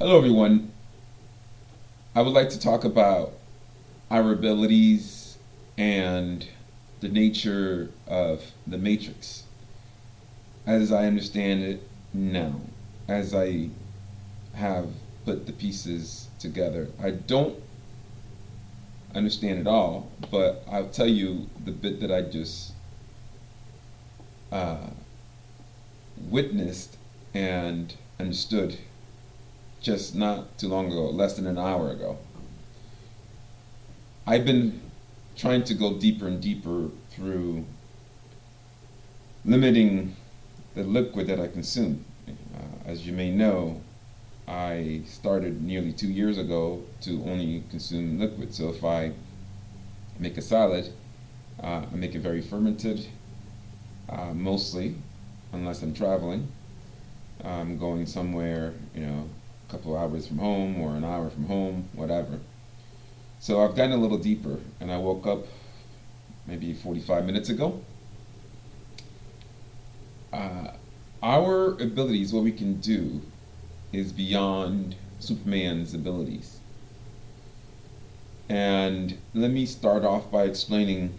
Hello, everyone. I would like to talk about our abilities and the nature of the matrix as I understand it now, as I have put the pieces together. I don't understand it all, but I'll tell you the bit that I just uh, witnessed and understood just not too long ago, less than an hour ago. I've been trying to go deeper and deeper through limiting the liquid that I consume. As you may know, I started nearly 2 years ago to only consume liquid. So if I make a salad, I make it very fermented, mostly, unless I'm traveling. I'm going somewhere, a couple of hours from home or an hour from home, whatever. So I've gotten a little deeper, and I woke up maybe 45 minutes ago. Uh, our abilities, what we can do, is beyond Superman's abilities. And let me start off by explaining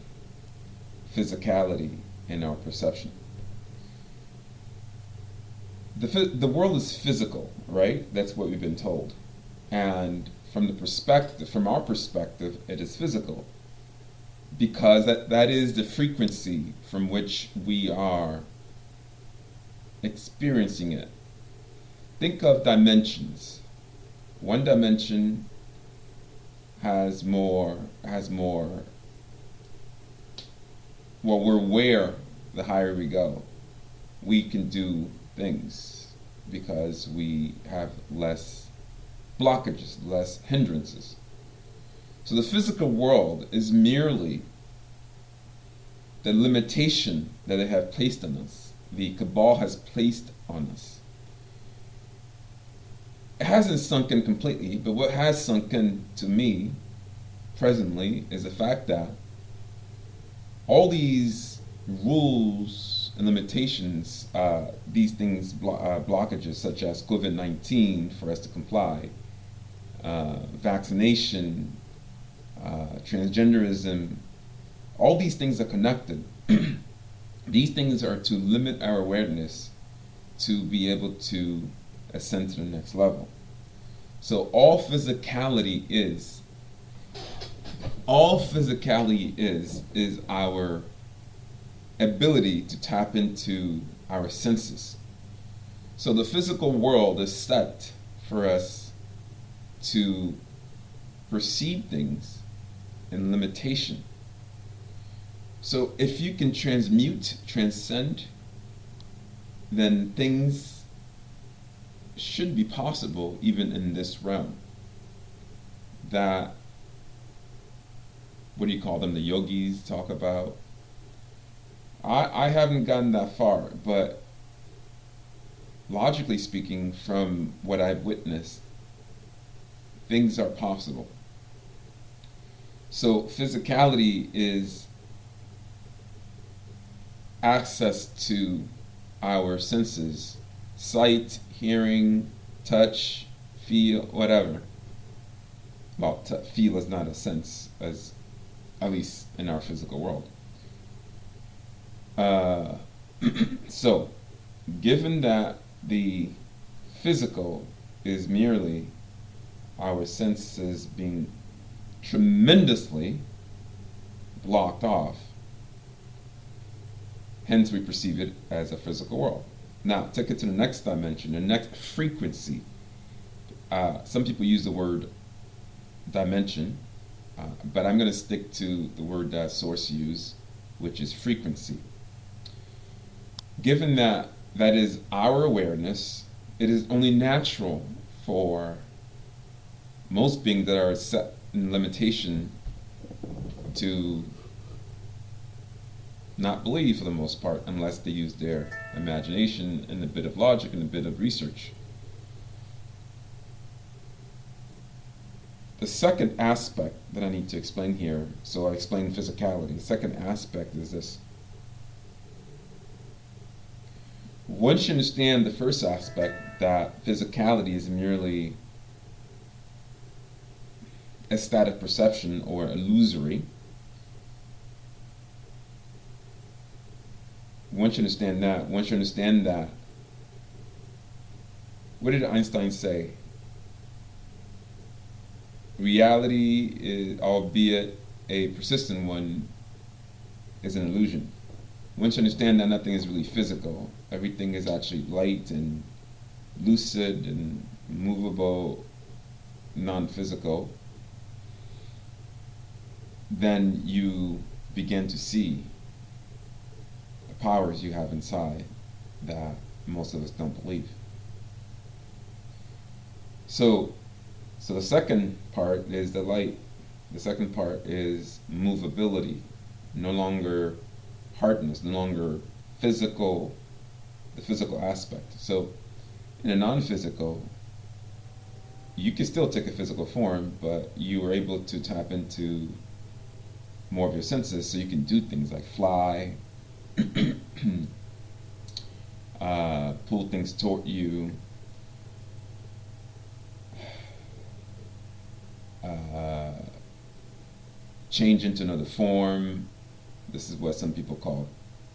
physicality in our perception. The world is physical, right? That's what we've been told. And from our perspective, it is physical because that is the frequency from which we are experiencing it. Think of dimensions. One dimension has more. Well, we're aware the higher we go, we can do things because we have less blockages, less hindrances. So the physical world is merely the limitation that they have placed on us, the cabal has placed on us. It hasn't sunk in completely, but what has sunk in to me presently is the fact that all these rules and limitations, these things, blockages such as COVID-19 for us to comply, vaccination, transgenderism, all these things are connected. These things are to limit our awareness to be able to ascend to the next level. So all physicality is our ability to tap into our senses. So the physical world is set for us to perceive things in limitation. So if you can transcend, then things should be possible even in this realm. That, what do you call them, the yogis talk about? I haven't gotten that far, but logically speaking, from what I've witnessed, things are possible. So physicality is access to our senses: sight, hearing, touch, feel, whatever. Well, feel is not a sense, as at least in our physical world. Uh, so, given that the physical is merely our senses being tremendously blocked off, hence we perceive it as a physical world. Now, take it to the next dimension, the next frequency. Some people use the word dimension, but I'm going to stick to the word that Source used, which is frequency. Given that that is our awareness, it is only natural for most beings that are set in limitation to not believe, for the most part, unless they use their imagination and a bit of logic and a bit of research. The second aspect that I need to explain here, so I explained physicality. The second aspect is this. Once you understand the first aspect, that physicality is merely static perception or illusory. Once you understand that, what did Einstein say? Reality, is, albeit a persistent one, is an illusion. Once you understand that nothing is really physical, everything is actually light and lucid and movable, non-physical, then you begin to see the powers you have inside that most of us don't believe. So the second part is the light. The second part is movability. No longer hardness, no longer physical, the physical aspect. So in a non-physical, you can still take a physical form, but you are able to tap into more of your senses, so you can do things like fly, pull things toward you, change into another form. This is what some people call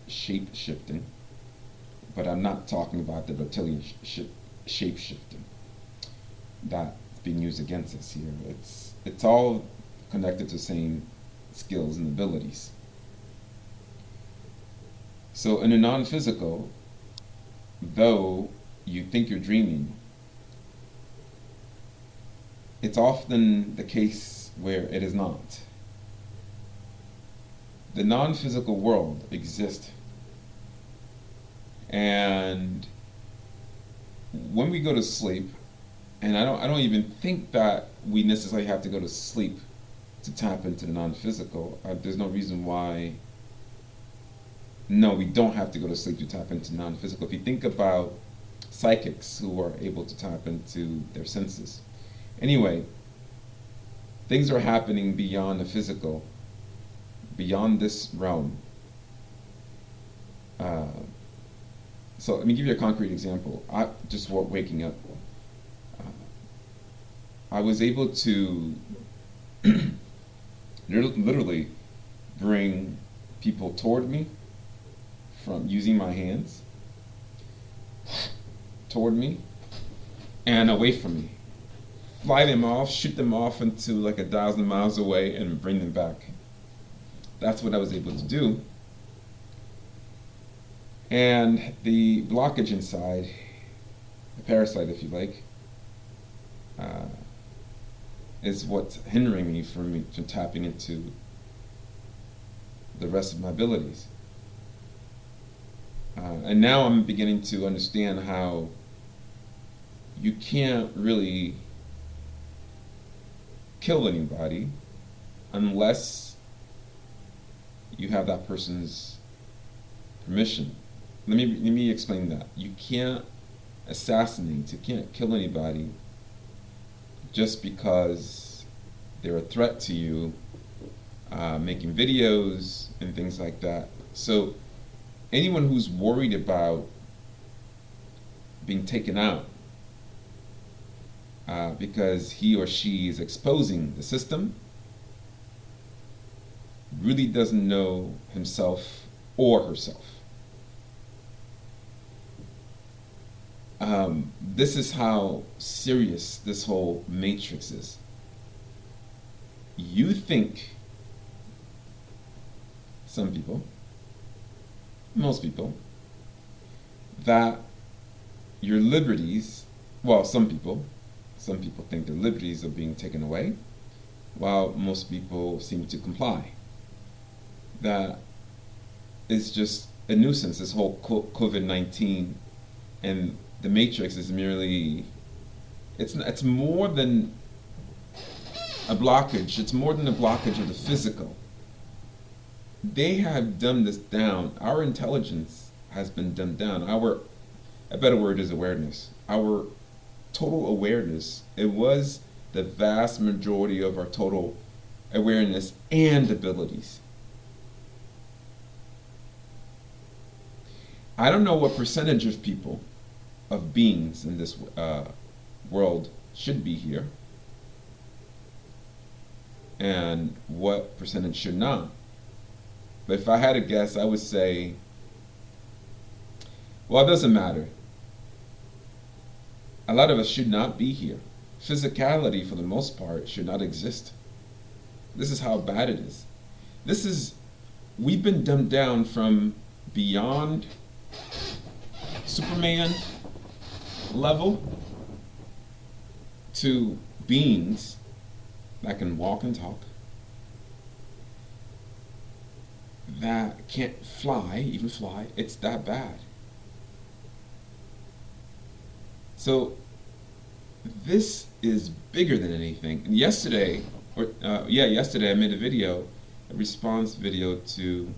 shape shifting, but I'm not talking about the reptilian shape shifting that's being used against us here. It's all connected to the same skills and abilities. So in a non-physical, though you think you're dreaming, it's often the case where it is not. The non-physical world exists, and when we go to sleep, and I don't even think that we necessarily have to go to sleep to tap into the non-physical. There's no reason why. No, we don't have to go to sleep to tap into non-physical. If you think about psychics who are able to tap into their senses. Anyway, things are happening beyond the physical, beyond this realm. So let me give you a concrete example. I just waking up. I was able to literally bring people toward me from using my hands toward me and away from me. Fly them off, shoot them off into like 1,000 miles away and bring them back. That's what I was able to do. And the blockage inside, the parasite if you like, is what's hindering me from tapping into the rest of my abilities. And now I'm beginning to understand how you can't really kill anybody unless you have that person's permission. Let me explain that. You can't assassinate, you can't kill anybody just because they're a threat to you, making videos and things like that. So anyone who's worried about being taken out because he or she is exposing the system really doesn't know himself or herself. This is how serious this whole matrix is. You think, some people, most people, that your liberties, well, some people think their liberties are being taken away, while most people seem to comply. That is just a nuisance, this whole COVID-19, and the matrix is merely, it's more than a blockage, it's more than a blockage of the physical. They have dumbed this down. Our intelligence has been dumbed down. A better word is awareness. Our total awareness, it was the vast majority of our total awareness and abilities. I don't know what percentage of people, of beings in this world should be here. and what percentage should not. But if I had to guess, I would say, well, it doesn't matter. A lot of us should not be here. Physicality, for the most part, should not exist. This is how bad it is. We've been dumbed down from beyond Superman level to beings that can walk and talk, that can't even fly. It's that bad. So this is bigger than anything. And yesterday I made a video, a response video to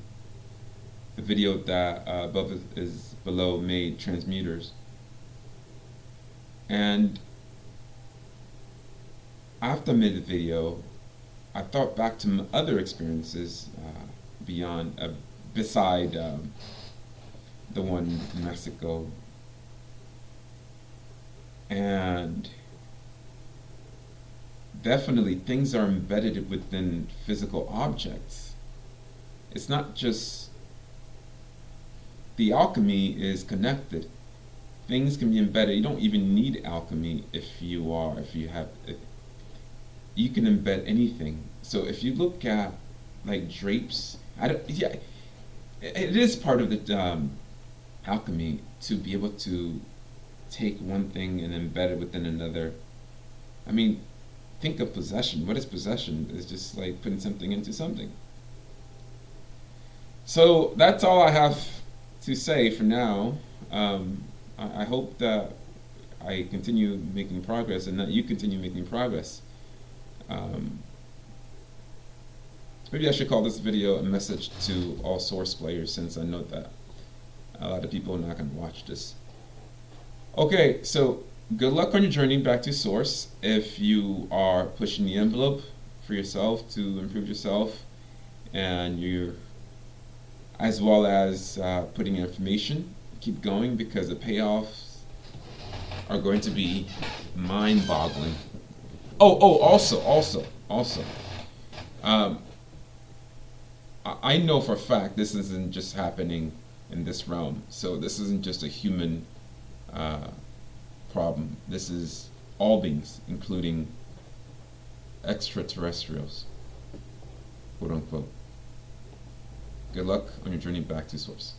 the video that Above is Below made, Transmuters. And after I made the video, I thought back to my other experiences beside the one in Mexico. And definitely things are embedded within physical objects. It's not just, the alchemy is connected. Things can be embedded. You don't even need alchemy if you can embed anything. So if you look at like drapes, it is part of the alchemy to be able to take one thing and embed it within another. I mean, think of possession. What is possession? It's just like putting something into something. So that's all I have to say for now. I hope that I continue making progress and that you continue making progress. Maybe I should call this video a message to all Source players, since I know that a lot of people are not going to watch this. Okay, so good luck on your journey back to Source. If you are pushing the envelope for yourself to improve yourself, and as well as putting in information, keep going, because the payoffs are going to be mind-boggling. Also, I know for a fact this isn't just happening in this realm. So this isn't just a human problem. This is all beings, including extraterrestrials, quote unquote. Good luck on your journey back to Source.